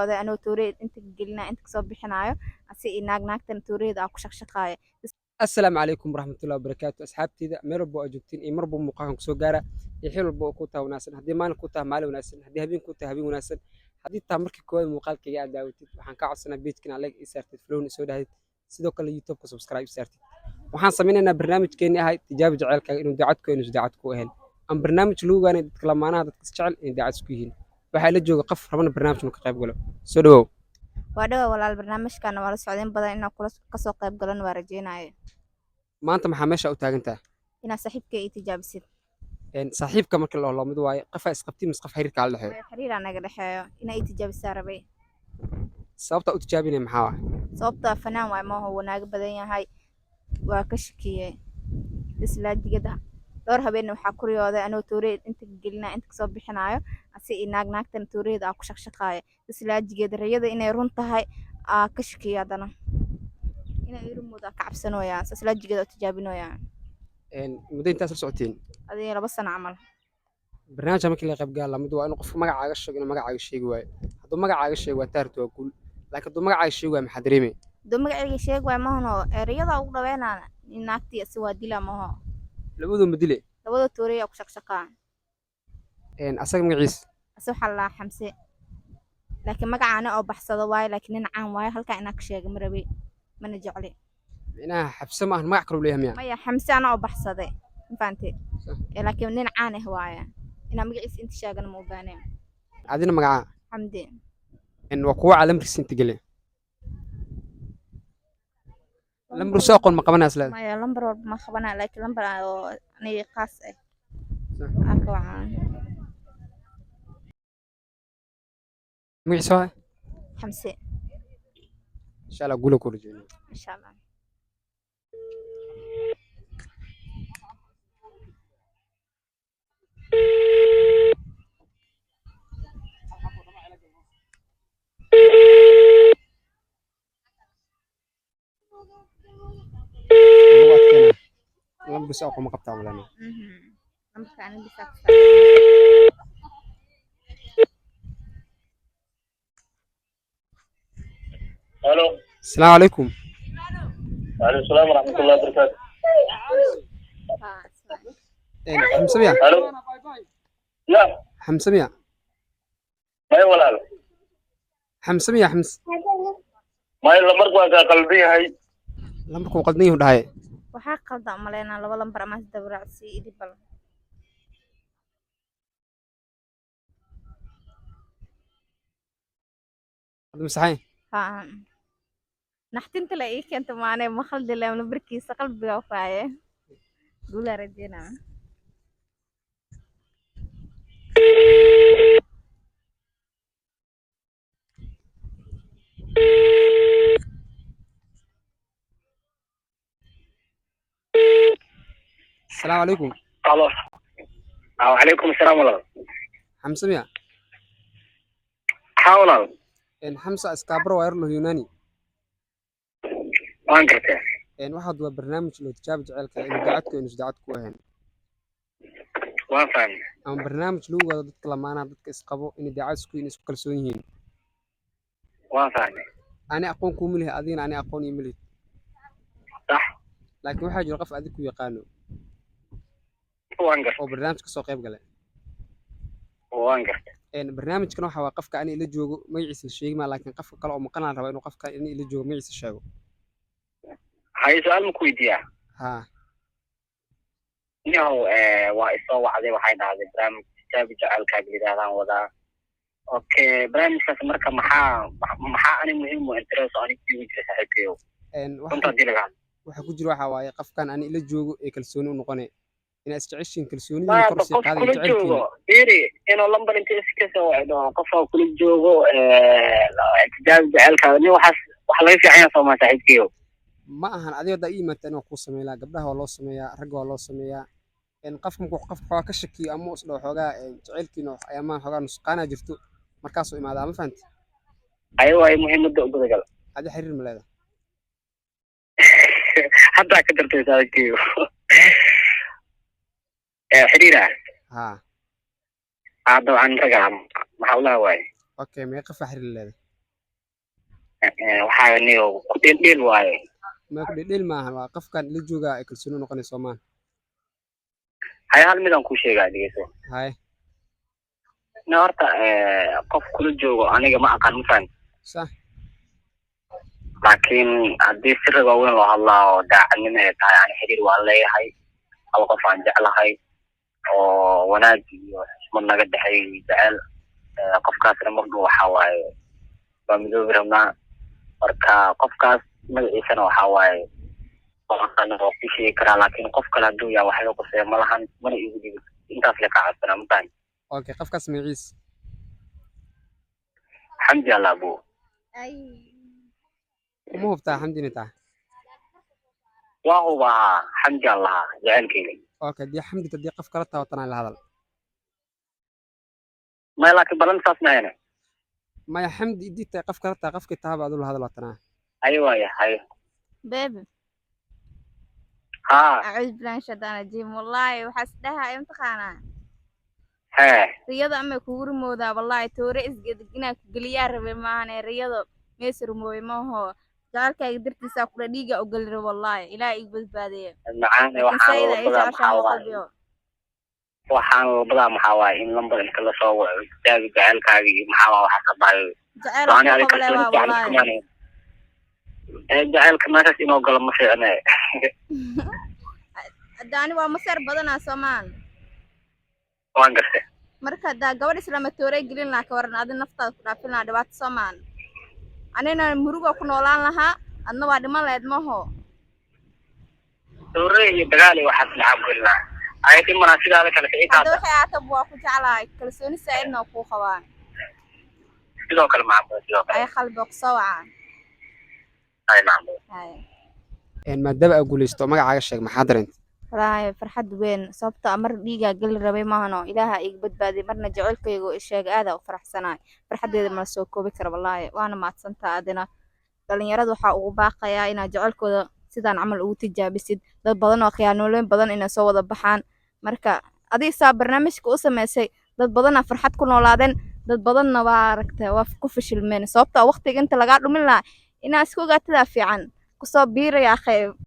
أنا وتوريد أنت قلنا أنت كسب بحنايو أسي ناقتنا توريد أكو شقشقاية السلام عليكم ورحمة الله وبركاته أصحابتي ذا مربو أجوبتين إيه مربو مقاهم كسو جارة يحيل بو كوتا وناسن هدي ما نكوتا مال وناسن هدي هبين كوتا هبين وناسن هدي تامرك كوي مقال كي قاعد داوتي وحن كعصنا بيتكنا عليك إسارتي فلون سودا هيد سيدو كل يوتيوب كسبسكرايب إسارتي وحن صمينا برنامج كيني هاي تجاب جعلك إنه دعتكو إنه دعتكو أهل أم برنامج لوجا أنا بتكلم معنا هذا تشتغل إن دعتكو هين وحال جو قف ربنا برنامج مكقرب قوله سودو وادو ولا البرنامج كان ولا سعودين بدأ إنه كل كسو قيب قلنا ورجينا ما أنت محمش أو تاجنته إن صاحبك إتجاب ست إن صاحبك مركل الله مدواي قفا إسقبتي مسقف حريك على الحياة ما حرير أنا قد حيو إن إتجاب السربي sababta u tijaabinay maxaa ah sababta fanaan waay ma huwa wanaag badan yahay waa ka shakiyay islaajigada dhowr habeen waxaa ku riyooday anoo tuureed inta gelina inta kasoo bixinayo asi naagtan tuureed aa ku shaqshaqaaya islaajigada riyada inay run tahay aa ka shakiya hadana inay irmooda ka cabsanooyaa islaajigada tijaabinooyaa muddo intaas la socoteen adii 2 sano camal barnaamijka markii la qayb gaala mid waa inuu qofka magacaaga sheego inuu magacaaga sheegi waayo hadduu magacaaga sheego waa taartu waa guul laakiin hadduu magacaaga sheego waa maxaa dareemay doo magacayga sheeg waay mahano riyada ugu dhaweynaa naagtii asi waa dila maho labadoo madile labada tuureed aa ku shaqshaqaa asaga magaciisa asi waxaa la xamse laakiin magacaana oo baxsado waayo laakiin nin caan waayo halkaa inaa ka sheega marabe mana jecli inaha xabse ma ahan magac kale u leeyahay miya maya xamse ana oo baxsaday mafaante laakiin nin caan ah waaye inaa magaciisa inta sheegana ma u baaneen adina magacaa xamdi waa kuwa calamkiisa inta gele lambar soo aqoon ma qabanaas leedahay maya lambar walba ma qabanaa laakiin lambar oo aniga qaas ah aka wacaan magaciisa waa xamse insha allah guula ku rajeyno insha allah lambar soo aqoon ma qabtaa walana lambarka aniga bisa الو السلام عليكم وعليكم السلام ورحمه الله وبركاته حمزه miya الو لا حمزه miya ما ولا حمزه miya حمزه ما إلا مرقوا قلبي هاي lambarku qaldan yahay dhahay waxaa qaldan maleena laba lambar ama dabracsi idi bal hadda masaxay ha naxtinta la ii keento maane ma khaldi leh lambarkiisa qalbiga faaye guula rajeyna السلام عليكم الو وعليكم السلام ورحمه حمزه miya حاول حمزه iskaabro waa yarlo yunani waan gartay waxaad waa barnaamij loo tijaab jecelka inuu dacadku inuu dacad ku ahayn waan fahmay ama barnaamij lagu wado dadka lamaanaha dadka isqabo inay dacad isku isku kalsoon yihiin waan fahmay ani aqoon ku milih adina ani aqoon iyo milih صح laakiin waxa jira qof adig ku yaqaano waan gartay oo barnaamij ka soo qayb galay waan gartay barnaamijkan waxa waa qofka ani ila joogo magaciisa sheegi ma laakiin qofka kale oo maqan raba inuu qofka ani ila joogo magaciisa sheego hay su'aal ma ku weydiiyaa ha niyow waa isoo wacday waxay dhahday barnaamij tijaabi jacaylkaaga yidhaahdaan wadaa okay barnaamijkaas marka maxaa ani muhiim u interest ani kugu jira saaxiibkayow runta dii lagaa waxa ku jira waxa waaye qofkan ani ila joogo ee kalsooni u noqonay ina isjeceshiin kalsoonida kor sii qaaday jecelkiina biri inuu lambar inta iska soo wacdo qof oo kula joogo tijaabi jacaylkaaga nin waxaas wax laga fiican yahay Soomaa saaxiibkayow ma ahan adiga da iimaanta inuu ku sameeyaa gabdhaha waa loo sameeyaa rag waa loo sameeyaa qofka markuu qofka ka shakiyo ama isdhaw xogaa jecelkiina ayamaan xogaa nusqaana jirto markaas uu imaadaa ma fahanti ayaw ay muhiimadda ugu dagal adi xiriir ma leedahay hadda ka dartay saaxiibkayow xiriira ha dabcan ragaa maxaa u lahaa waaye okay meeqa fa xiriir leedahay waxaa niyo ku dheel waaye ما كل ديل ما هلا قف كان اللي جوجا كل سنة نقني سومان hay hal midaan ku sheegaa dhegeyso هاي na horta qof kula joogo aniga ma aqaan ma fahmi صح laakiin haddii si raga weyn loo hadlaa oo daacadnimo ay tahay ani xiriir waan leeyahay hal qof aan jeclahay oo wanaag iyo xushmad naga dhexeeyo jecel qofkaasna markuu waxaa waaye waa midoobi rabnaa marka qofkaas magaciisana waxaa waaye waxaan oo ku sheegi karaa laakiin qof kale hadduu yaa wax loo qosay ma lahan mana igu dhigin intaas la ka cabsana ma fahmi أوكي قف كاس معيس xamdi allah buu ومو بتاع حمدي نتاع waa hubaa xamdi allah jecelkeyga أوكي دي حمدي تدي قف كرتها وطنع لهذا may laakiin balan saas mahayne ما يا حمدي دي قف كرتها قف كتاب هذول هذا الوطنع haye waaya haye بيبي haa أعوذ بالله من الشيطان الرجيم والله وحسدها امتحانا hee riyada ama kugu rumowdaa wallahi toore isgedgina ku galiyaa rabe maahane riyada mees rumooy maaho jaalkayga dartiisa kula dhiiga u galiro wallahi ilaa igu badbaadiyo macaan waxaan walbadaa maxaa waaye in lambar inta lasoo waco kitaabi jaceylkaaga iyo maxaa waa waxaa sabaayo jaceylka meeshaas inoo galo ma fiicne adaani waa maseer badanaa soomaan waan gartay marka hadaa gabadh islaama toorey gelin lahaa ka waran adi naftaada ku dhaafin lahaa dhibaato soomaan anina muruga ku noolaan lahaa adna waa dhiman lahayd maho toore iyo dagaal iyo waxaas maxaa gelin lahaa ayadii manaasidaada kale hadda waxay aatab waa ku jeclahay kalsooni saa'idna kuu qabaan sidoo kale maxaa sidoo kale ay qalbi ku soo wacaan ay maamul إن ما دبأ أقول يستو ما قاعد أشيك محاضرين wallaahi farxad weyn sababtoo mar dhiigaa gali rabay maahano ilaaha iga badbaadiy marna jaceylkaygu isheeg aada u faraxsanaay farxadeeda ma soo koobi kara wallaahi waana mahadsantaa adina dhalinyarada waxaa ugu baaqayaa inaad jaceylkooda sidaan camal ugu tijaabisid dad badan oo khiyaanooleyn badan inay soo wada baxaan marka adiga saa barnaamijka u samaysay dad badanaa farxad ku noolaadeen dad badanna waa aragtay waa ku fashilmeen sababtoo waqtiga inta lagaa dhumin lahaa inaa iska ogaatadaa fiican kusoo biiraya akhay